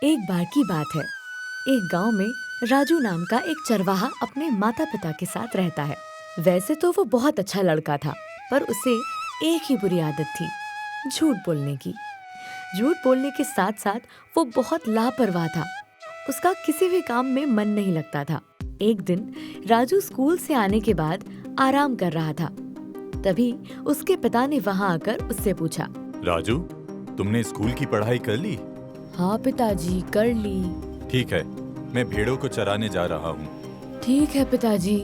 एक बार की बात है। एक गांव में राजू नाम का एक चरवाहा अपने माता पिता के साथ रहता है। वैसे तो वो बहुत अच्छा लड़का था, पर उसे एक ही बुरी आदत थी, झूठ बोलने की। झूठ बोलने के साथ साथ वो बहुत लापरवाह था। उसका किसी भी काम में मन नहीं लगता था। एक दिन राजू स्कूल से आने के बाद आराम कर रहा था। तभी उसके पिता ने वहां आकर उससे पूछा, राजू, तुमने स्कूल की पढ़ाई कर ली? हाँ पिताजी, कर ली। ठीक है, मैं भेड़ों को चराने जा रहा हूँ। ठीक है पिताजी।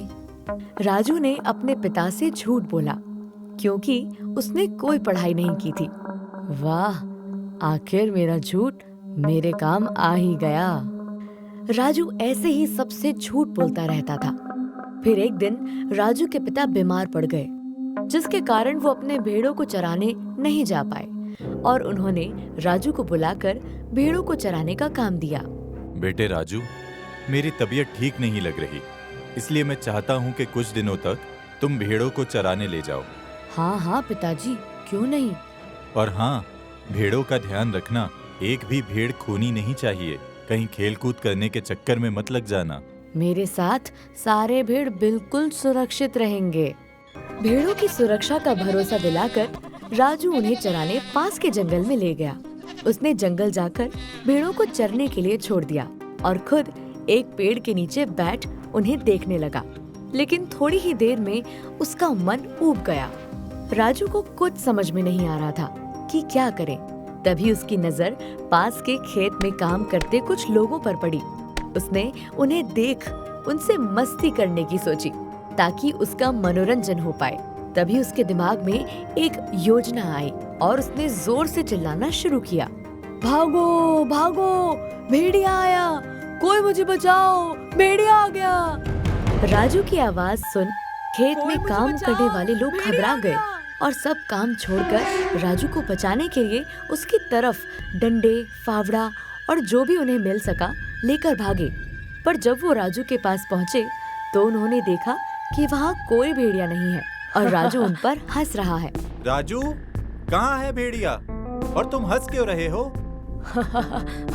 राजू ने अपने पिता से झूठ बोला, क्योंकि उसने कोई पढ़ाई नहीं की थी। वाह, आखिर मेरा झूठ मेरे काम आ ही गया। राजू ऐसे ही सबसे झूठ बोलता रहता था। फिर एक दिन राजू के पिता बीमार पड़ गए, जिसके कारण वो अपने भेड़ों को चराने नहीं जा पाए और उन्होंने राजू को बुलाकर भेड़ों को चराने का काम दिया। बेटे राजू, मेरी तबीयत ठीक नहीं लग रही, इसलिए मैं चाहता हूँ कि कुछ दिनों तक तुम भेड़ों को चराने ले जाओ। हाँ हाँ पिताजी, क्यों नहीं। और हाँ, भेड़ों का ध्यान रखना, एक भी भेड़ खोनी नहीं चाहिए। कहीं खेल कूद करने के चक्कर में मत लग जाना। मेरे साथ सारे भेड़ बिल्कुल सुरक्षित रहेंगे। भेड़ों की सुरक्षा का भरोसा दिलाकर राजू उन्हें चराने पास के जंगल में ले गया। उसने जंगल जाकर भेड़ों को चरने के लिए छोड़ दिया और खुद एक पेड़ के नीचे बैठ उन्हें देखने लगा। लेकिन थोड़ी ही देर में उसका मन ऊब गया। राजू को कुछ समझ में नहीं आ रहा था कि क्या करे। तभी उसकी नजर पास के खेत में काम करते कुछ लोगों पर पड़ी। उसने उन्हें देख उनसे मस्ती करने की सोची, ताकि उसका मनोरंजन हो पाए। तभी उसके दिमाग में एक योजना आई और उसने जोर से चिल्लाना शुरू किया, भागो भागो, भेड़िया आया, कोई मुझे बचाओ, भेड़िया आ गया। राजू की आवाज सुन खेत में काम करने वाले लोग घबरा गए और सब काम छोड़कर राजू को बचाने के लिए उसकी तरफ डंडे, फावड़ा और जो भी उन्हें मिल सका लेकर भागे। पर जब वो राजू के पास पहुंचे तो उन्होंने देखा कि वहाँ कोई भेड़िया नहीं है और राजू उन पर हंस रहा है। राजू, कहाँ है भेड़िया और तुम हंस क्यों रहे हो?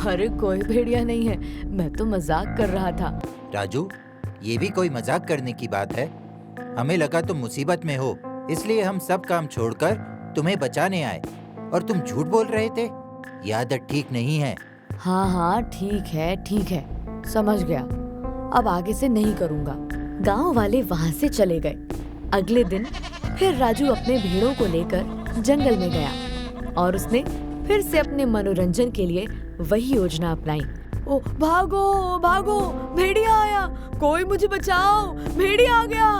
अरे कोई भेड़िया नहीं है, मैं तो मजाक कर रहा था। राजू, ये भी कोई मजाक करने की बात है? हमें लगा तुम मुसीबत में हो, इसलिए हम सब काम छोड़कर तुम्हें बचाने आए और तुम झूठ बोल रहे थे। ये आदत ठीक नहीं है। हाँ हाँ, ठीक है, समझ गया। अब आगे से नहीं करूँगा। गांव वाले वहाँ से चले गए। अगले दिन फिर राजू अपने भेड़ों को लेकर जंगल में गया और उसने फिर से अपने मनोरंजन के लिए वही योजना अपनाई। ओ भागो भागो, भेड़िया आया, कोई मुझे बचाओ, भेड़िया आ गया।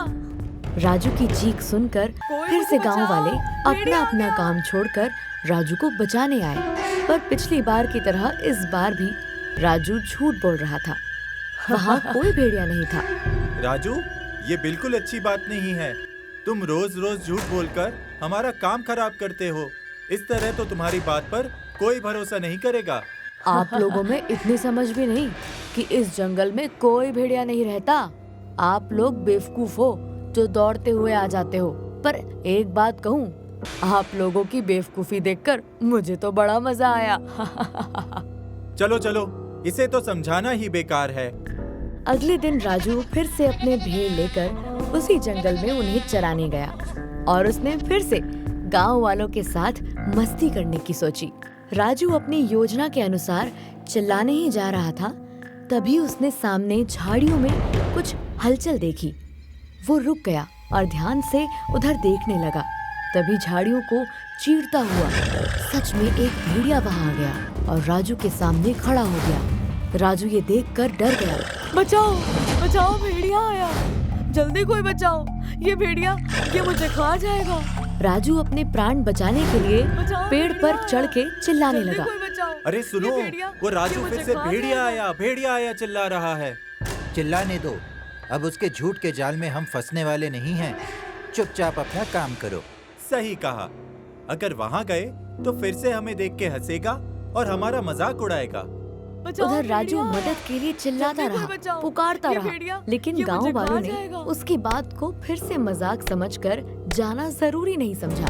राजू की चीख सुनकर फिर से गांव वाले अपना अपना काम छोड़कर राजू को बचाने आए। पर पिछली बार की तरह इस बार भी राजू झूठ बोल रहा था। वहाँ कोई भेड़िया नहीं था। राजू, ये बिल्कुल अच्छी बात नहीं है। तुम रोज रोज झूठ बोलकर हमारा काम खराब करते हो। इस तरह तो तुम्हारी बात पर कोई भरोसा नहीं करेगा। आप लोगों में इतनी समझ भी नहीं कि इस जंगल में कोई भेड़िया नहीं रहता। आप लोग बेवकूफ हो जो दौड़ते हुए आ जाते हो। पर एक बात कहूँ, आप लोगों की बेवकूफी देखकर मुझे तो बड़ा मजा आया। चलो चलो, इसे तो समझाना ही बेकार है। अगले दिन राजू फिर से अपने भेड़ लेकर उसी जंगल में उन्हें चराने गया और उसने फिर से गांव वालों के साथ मस्ती करने की सोची। राजू अपनी योजना के अनुसार चिल्लाने ही जा रहा था, तभी उसने सामने झाड़ियों में कुछ हलचल देखी। वो रुक गया और ध्यान से उधर देखने लगा। तभी झाड़ियों को चीरता हुआ सच में एक भेड़िया वहां आ गया और राजू के सामने खड़ा हो गया। राजू ये देखकर डर गया। बचाओ बचाओ, भेड़िया आया, जल्दी कोई बचाओ, ये भेड़िया ये मुझे खा जाएगा। राजू अपने प्राण बचाने के लिए पेड़ पर चढ़ के चिल्लाने लगा। अरे सुनो, वो राजू फिर से भेड़िया आया चिल्ला रहा है। चिल्लाने दो, अब उसके झूठ के जाल में हम फंसने वाले नहीं हैं। चुपचाप अपना काम करो। सही कहा। अगर वहाँ गए तो फिर से हमें देख के हंसेगा और हमारा मजाक उड़ाएगा। उधर राजू मदद के लिए चिल्लाता रहा, पुकारता रहा, लेकिन गांव वालों ने उसकी बात को फिर से मजाक समझकर जाना जरूरी नहीं समझा।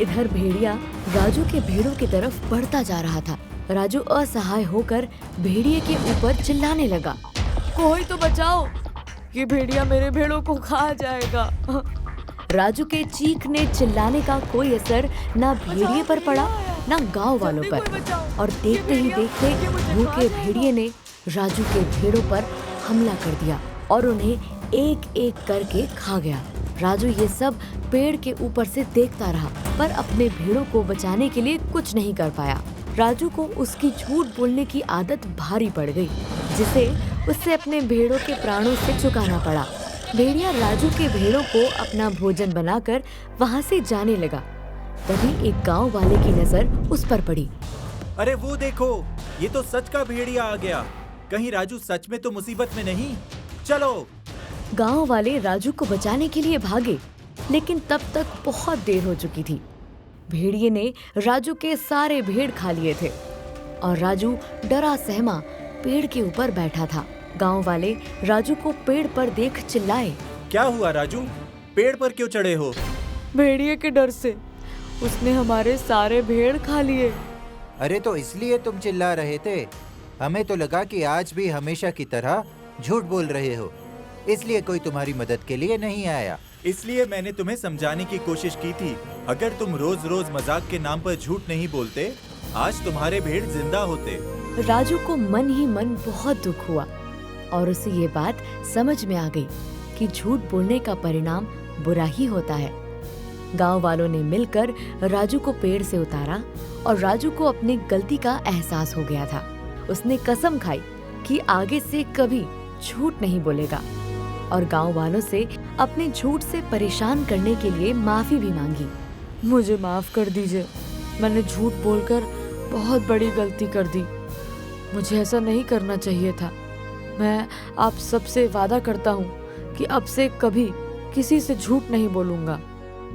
इधर भेड़िया राजू के भेड़ों की तरफ बढ़ता जा रहा था। राजू असहाय होकर भेड़िए के ऊपर चिल्लाने लगा, कोई तो बचाओ, ये भेड़िया मेरे भेड़ों को खा जाएगा। राजू के चीखने चिल्लाने का कोई असर ना भेड़िए पर पड़ा ना गांव वालों पर, और देखते ही देखते भूखे भेड़िए ने राजू के भेड़ों पर हमला कर दिया और उन्हें एक एक करके खा गया। राजू ये सब पेड़ के ऊपर से देखता रहा, पर अपने भेड़ों को बचाने के लिए कुछ नहीं कर पाया। राजू को उसकी झूठ बोलने की आदत भारी पड़ गई, जिसे उससे अपने भेड़ों के प्राणों से चुकाना पड़ा। भेड़िया राजू के भेड़ों को अपना भोजन बनाकर वहाँ से जाने लगा। तभी एक गांव वाले की नजर उस पर पड़ी। अरे वो देखो, ये तो सच का भेड़िया आ गया। कहीं राजू सच में तो मुसीबत में नहीं? चलो। गांव वाले राजू को बचाने के लिए भागे, लेकिन तब तक बहुत देर हो चुकी थी। भेड़िए ने राजू के सारे भेड़ खा लिए थे और राजू डरा सहमा पेड़ के ऊपर बैठा था। गांव वाले राजू को पेड़ पर देख चिल्लाए, क्या हुआ राजू, पेड़ पर क्यों चढ़े हो? भेड़िए के डर से, उसने हमारे सारे भेड़ खा लिए। अरे तो इसलिए तुम चिल्ला रहे थे? हमें तो लगा कि आज भी हमेशा की तरह झूठ बोल रहे हो, इसलिए कोई तुम्हारी मदद के लिए नहीं आया। इसलिए मैंने तुम्हें समझाने की कोशिश की थी। अगर तुम रोज रोज मजाक के नाम पर झूठ नहीं बोलते, आज तुम्हारे भेड़ जिंदा होते। राजू को मन ही मन बहुत दुख हुआ और उसे ये बात समझ में आ गई कि झूठ बोलने का परिणाम बुरा ही होता है। गांव वालों ने मिलकर राजू को पेड़ से उतारा और राजू को अपनी गलती का एहसास हो गया था। उसने कसम खाई कि आगे से कभी झूठ नहीं बोलेगा और गांव वालों से अपने झूठ से परेशान करने के लिए माफी भी मांगी। मुझे माफ कर दीजिए, मैंने झूठ बोलकर बहुत बड़ी गलती कर दी। मुझे ऐसा नहीं करना चाहिए था। मैं आप सबसे वादा करता हूँ कि अब से कभी किसी से झूठ नहीं बोलूंगा।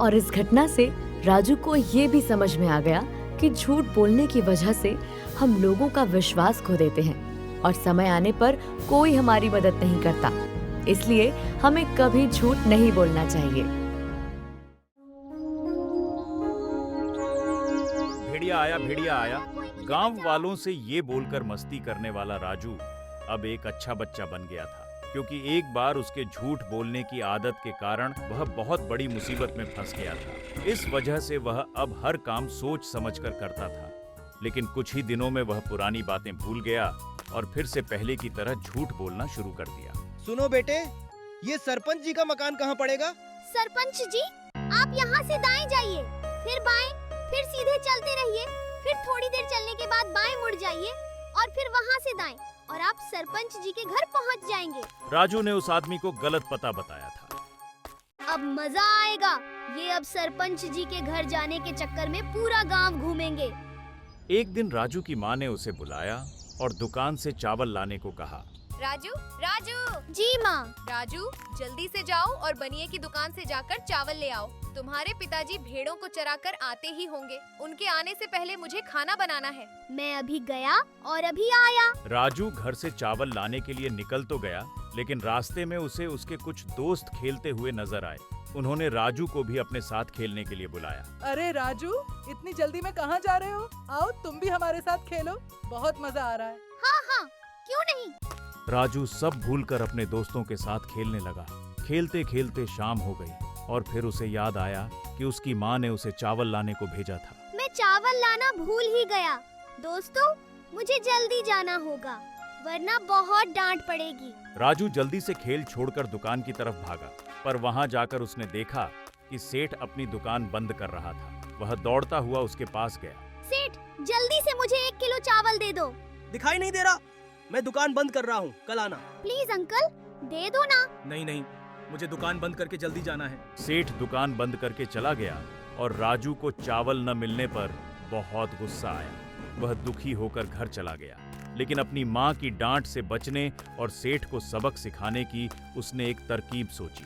और इस घटना से राजू को ये भी समझ में आ गया कि झूठ बोलने की वजह से हम लोगों का विश्वास खो देते हैं और समय आने पर कोई हमारी मदद नहीं करता। इसलिए हमें कभी झूठ नहीं बोलना चाहिए। भेड़िया आया। गांव वालों से ये बोलकर मस्ती करने वाला राजू अब एक अच्छा बच्चा बन गया था, क्योंकि एक बार उसके झूठ बोलने की आदत के कारण वह बहुत बड़ी मुसीबत में फंस गया था। इस वजह से वह अब हर काम सोच समझकर करता था। लेकिन कुछ ही दिनों में वह पुरानी बातें भूल गया और फिर से पहले की तरह झूठ बोलना शुरू कर दिया। सुनो बेटे, ये सरपंच जी का मकान कहाँ पड़ेगा? सरपंच जी, आप यहाँ से दाएं जाइए, फिर बाएं, फिर सीधे चलते रहिए, फिर थोड़ी देर चलने के बाद बाएं मुड़ जाइए और फिर वहाँ से दाएं, और आप सरपंच जी के घर पहुँच जाएंगे। राजू ने उस आदमी को गलत पता बताया था। अब मजा आएगा। ये अब सरपंच जी के घर जाने के चक्कर में पूरा गांव घूमेंगे। एक दिन राजू की माँ ने उसे बुलाया और दुकान से चावल लाने को कहा। राजू, राजू। जी माँ। राजू, जल्दी से जाओ और बनिए की दुकान से जाकर चावल ले आओ। तुम्हारे पिताजी भेड़ों को चराकर आते ही होंगे। उनके आने से पहले मुझे खाना बनाना है। मैं अभी गया और अभी आया। राजू घर से चावल लाने के लिए निकल तो गया, लेकिन रास्ते में उसे उसके कुछ दोस्त खेलते हुए नजर आए। उन्होंने राजू को भी अपने साथ खेलने के लिए बुलाया। अरे राजू, इतनी जल्दी में कहाँ जा रहे हो? आओ तुम भी हमारे साथ खेलो, बहुत मजा आ रहा है। हाँ हाँ, क्यों नहीं। राजू सब भूलकर अपने दोस्तों के साथ खेलने लगा। खेलते खेलते शाम हो गई और फिर उसे याद आया कि उसकी माँ ने उसे चावल लाने को भेजा था। मैं चावल लाना भूल ही गया। दोस्तों, मुझे जल्दी जाना होगा, वरना बहुत डांट पड़ेगी। राजू जल्दी से खेल छोड़कर दुकान की तरफ भागा, पर वहाँ जाकर उसने देखा कि सेठ अपनी दुकान बंद कर रहा था। वह दौड़ता हुआ उसके पास गया। सेठ, जल्दी से मुझे 1 किलो चावल दे दो। दिखाई नहीं दे रहा? मैं दुकान बंद कर रहा हूँ, कल आना। प्लीज अंकल, दे दो ना। नहीं, मुझे दुकान बंद करके जल्दी जाना है। सेठ दुकान बंद करके चला गया और राजू को चावल न मिलने पर बहुत गुस्सा आया। वह दुखी होकर घर चला गया, लेकिन अपनी माँ की डांट से बचने और सेठ को सबक सिखाने की उसने एक तरकीब सोची।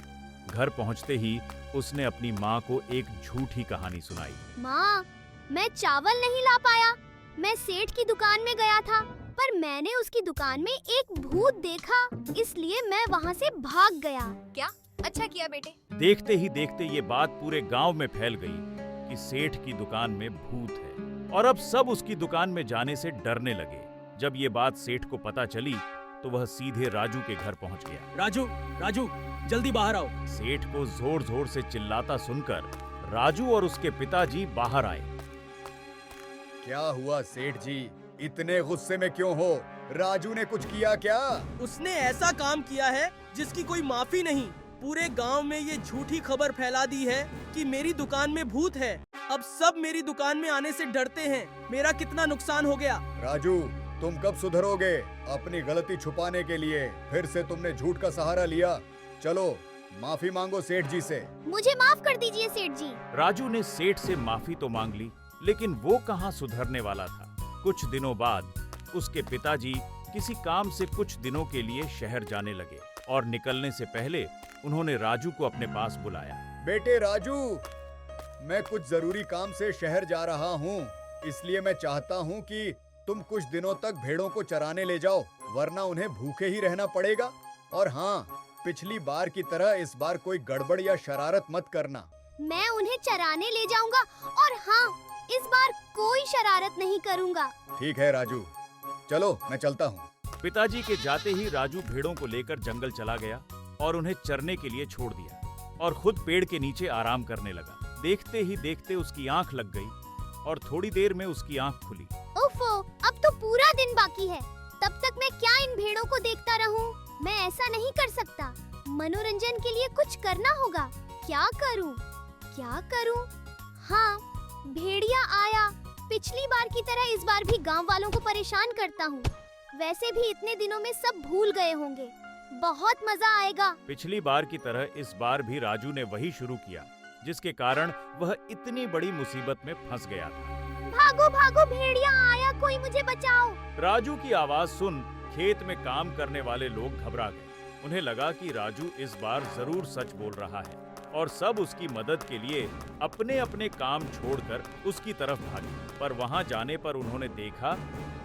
घर पहुँचते ही उसने अपनी माँ को एक झूठी कहानी सुनाई। माँ, मैं चावल नहीं ला पाया। मैं सेठ की दुकान में गया था, पर मैंने उसकी दुकान में एक भूत देखा, इसलिए मैं वहाँ से भाग गया। क्या? अच्छा किया बेटे। देखते ही देखते ये बात पूरे गांव में फैल गई कि सेठ की दुकान में भूत है। और अब सब उसकी दुकान में जाने से डरने लगे। जब ये बात सेठ को पता चली तो वह सीधे राजू के घर पहुंच गया। राजू, राजू, जल्दी बाहर आओ। सेठ को जोर जोर से चिल्लाता सुनकर राजू और उसके पिताजी बाहर आए। क्या हुआ सेठ जी, इतने गुस्से में क्यों हो? राजू ने कुछ किया क्या? उसने ऐसा काम किया है जिसकी कोई माफी नहीं। पूरे गांव में ये झूठी खबर फैला दी है कि मेरी दुकान में भूत है। अब सब मेरी दुकान में आने से डरते हैं। मेरा कितना नुकसान हो गया। राजू, तुम कब सुधरोगे? अपनी गलती छुपाने के लिए फिर से तुमने झूठ का सहारा लिया। चलो माफी मांगो सेठ जी से। मुझे माफ कर दीजिए सेठ जी। राजू ने सेठ से माफी तो मांग ली, लेकिन वो कहाँ सुधरने वाला था। कुछ दिनों बाद उसके पिताजी किसी काम से कुछ दिनों के लिए शहर जाने लगे और निकलने से पहले उन्होंने राजू को अपने पास बुलाया। बेटे राजू, मैं कुछ जरूरी काम से शहर जा रहा हूँ, इसलिए मैं चाहता हूँ कि तुम कुछ दिनों तक भेड़ों को चराने ले जाओ, वरना उन्हें भूखे ही रहना पड़ेगा। और हाँ, पिछली बार की तरह इस बार कोई गड़बड़ या शरारत मत करना। मैं उन्हें चराने ले जाऊंगा और हाँ, इस बार कोई शरारत नहीं करूंगा। ठीक है राजू, चलो मैं चलता हूँ। पिताजी के जाते ही राजू भेड़ों को लेकर जंगल चला गया और उन्हें चरने के लिए छोड़ दिया और खुद पेड़ के नीचे आराम करने लगा। देखते ही देखते उसकी आंख लग गई और थोड़ी देर में उसकी आंख खुली। ओफो, अब तो पूरा दिन बाकी है। तब तक मैं क्या इन भेड़ों को देखता रहूं? मैं ऐसा नहीं कर सकता। मनोरंजन के लिए कुछ करना होगा। क्या करूं? क्या करूं? हाँ, भेड़िया आया। पिछली बार की तरह इस बार भी गांव वालों को परेशान करता हूँ। वैसे भी इतने दिनों में सब भूल गए होंगे। बहुत मजा आएगा। पिछली बार की तरह इस बार भी राजू ने वही शुरू किया, जिसके कारण वह इतनी बड़ी मुसीबत में फंस गया था। भागो भागो, भेड़िया आया, कोई मुझे बचाओ। राजू की आवाज सुन खेत में काम करने वाले लोग घबरा गए। उन्हें लगा कि राजू इस बार जरूर सच बोल रहा है और सब उसकी मदद के लिए अपने अपने काम छोड़कर उसकी तरफ भागे। पर वहां जाने पर उन्होंने देखा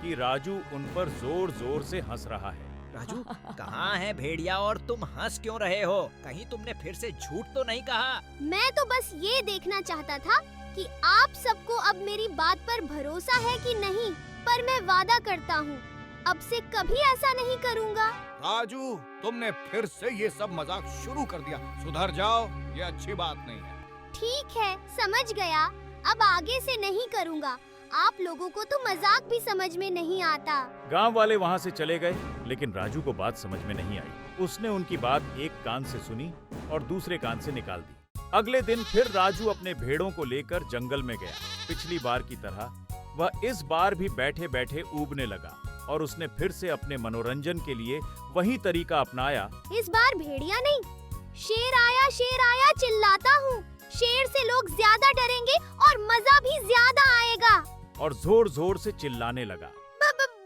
कि राजू उन पर जोर जोर से हंस रहा है। राजू, कहाँ है भेड़िया और तुम हंस क्यों रहे हो? कहीं तुमने फिर से झूठ तो नहीं कहा? मैं तो बस ये देखना चाहता था कि आप सबको अब मेरी बात पर भरोसा है कि नहीं। पर मैं वादा करता हूँ, अब से कभी ऐसा नहीं करूँगा। राजू, तुमने फिर से ये सब मजाक शुरू कर दिया। सुधर जाओ, ये अच्छी बात नहीं है। ठीक है, समझ गया। अब आगे से नहीं करूँगा। आप लोगों को तो मजाक भी समझ में नहीं आता। गांव वाले वहां से चले गए, लेकिन राजू को बात समझ में नहीं आई। उसने उनकी बात एक कान से सुनी और दूसरे कान से निकाल दी। अगले दिन फिर राजू अपने भेड़ों को लेकर जंगल में गया। पिछली बार की तरह वह इस बार भी बैठे बैठे ऊबने लगा और उसने फिर से अपने मनोरंजन के लिए वही तरीका अपनाया। इस बार भेड़िया नहीं, शेर आया चिल्लाता हूँ। शेर से लोग ज्यादा डरेंगे और मजा भी ज्यादा आएगा। और जोर जोर से चिल्लाने लगा।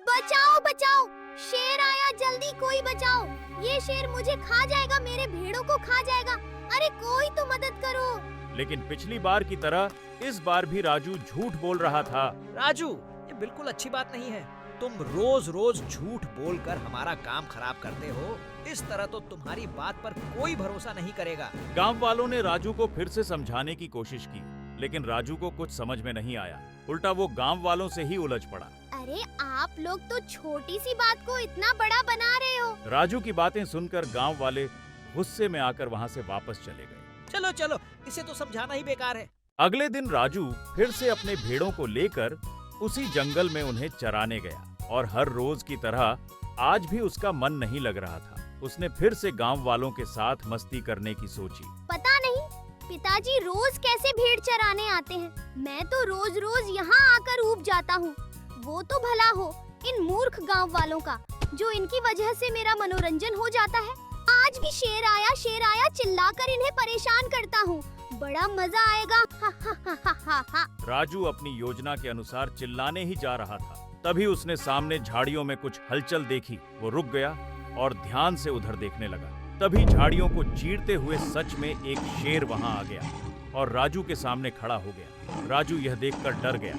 बचाओ बचाओ, शेर आया, जल्दी कोई बचाओ। ये शेर मुझे खा जाएगा, मेरे भेड़ों को खा जाएगा। अरे कोई तो मदद करो। लेकिन पिछली बार की तरह इस बार भी राजू झूठ बोल रहा था। राजू, ये बिल्कुल अच्छी बात नहीं है। तुम रोज रोज झूठ बोलकर हमारा काम खराब करते हो। इस तरह तो तुम्हारी बात पर कोई भरोसा नहीं करेगा। गांव वालों ने राजू को फिर से समझाने की कोशिश की, लेकिन राजू को कुछ समझ में नहीं आया। उल्टा वो गांव वालों से ही उलझ पड़ा। अरे आप लोग तो छोटी सी बात को इतना बड़ा बना रहे हो। राजू की बातें सुनकर गांव वाले गुस्से में आकर वहां से वापस चले गए। चलो चलो, इसे तो समझाना ही बेकार है। अगले दिन राजू फिर से अपने भेड़ों को लेकर उसी जंगल में उन्हें चराने गया और हर रोज की तरह आज भी उसका मन नहीं लग रहा था। उसने फिर से गांव वालों के साथ मस्ती करने की सोची। पता नहीं पिताजी रोज कैसे भेड़ चराने आते हैं। मैं तो रोज रोज यहाँ आकर ऊब जाता हूँ। वो तो भला हो इन मूर्ख गांव वालों का, जो इनकी वजह से मेरा मनोरंजन हो जाता है। आज भी शेर आया चिल्लाकर इन्हें परेशान करता हूँ। बड़ा मजा आएगा। हा, हा, हा, हा, हा, हा। राजू अपनी योजना के अनुसार चिल्लाने ही जा रहा था, तभी उसने सामने झाड़ियों में कुछ हलचल देखी। वो रुक गया और ध्यान से उधर देखने लगा। तभी झाड़ियों को चीरते हुए सच में एक शेर वहां आ गया और राजू के सामने खड़ा हो गया। राजू यह देखकर डर गया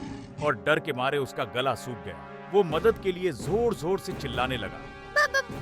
और डर के मारे उसका गला सूख गया। वो मदद के लिए जोर जोर से चिल्लाने लगा।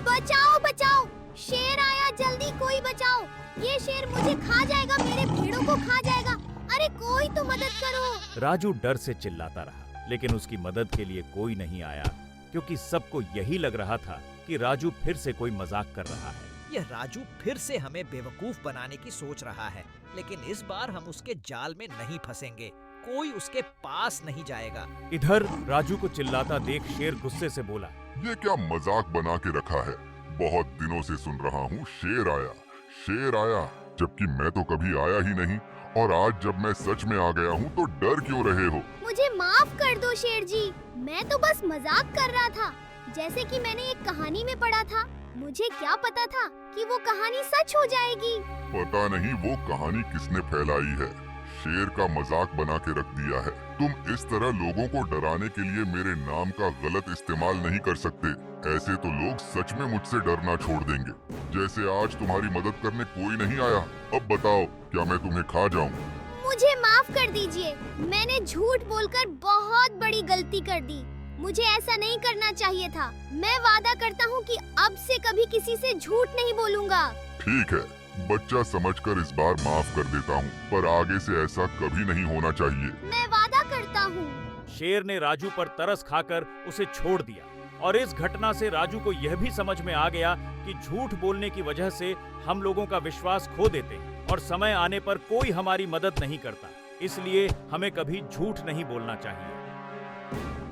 बचाओ बचाओ, शेर आया, जल्दी कोई बचाओ। ये शेर मुझे खा जाएगा, मेरे भेड़ों को खा जाएगा। अरे कोई तो मदद करो। राजू डर से चिल्लाता रहा। लेकिन उसकी मदद के लिए कोई नहीं आया, क्योंकि सबको यही लग रहा था कि राजू फिर से कोई मजाक कर रहा है। यह राजू फिर से हमें बेवकूफ बनाने की सोच रहा है, लेकिन इस बार हम उसके जाल में नहीं फंसेंगे। कोई उसके पास नहीं जाएगा। इधर राजू को चिल्लाता देख शेर गुस्से से बोला, ये क्या मजाक बना के रखा है? बहुत दिनों से सुन रहा हूँ शेर आया, जबकि मैं तो कभी आया ही नहीं। और आज जब मैं सच में आ गया हूँ तो डर क्यों रहे हो? मुझे माफ कर दो शेर जी, मैं तो बस मजाक कर रहा था। जैसे कि मैंने एक कहानी में पढ़ा था, मुझे क्या पता था कि वो कहानी सच हो जाएगी। पता नहीं वो कहानी किसने फैलाई है, शेर का मजाक बना के रख दिया है। तुम इस तरह लोगों को डराने के लिए मेरे नाम का गलत इस्तेमाल नहीं कर सकते। ऐसे तो लोग सच में मुझसे डरना छोड़ देंगे। जैसे आज तुम्हारी मदद करने कोई नहीं आया, अब बताओ क्या मैं तुम्हें खा जाऊं? मुझे माफ कर दीजिए, मैंने झूठ बोलकर बहुत बड़ी गलती कर दी। मुझे ऐसा नहीं करना चाहिए था। मैं वादा करता हूँ कि अब से कभी किसी से झूठ नहीं बोलूँगा। ठीक है, बच्चा समझकर इस बार माफ कर देता हूँ, पर आगे से ऐसा कभी नहीं होना चाहिए। मैं वादा करता हूँ। शेर ने राजू पर तरस खाकर उसे छोड़ दिया, और इस घटना से राजू को यह भी समझ में आ गया कि झूठ बोलने की वजह से हम लोगों का विश्वास खो देते हैं और समय आने पर कोई हमारी मदद नहीं करता। इसलिए हमें कभी झूठ नहीं बोलना चाहिए।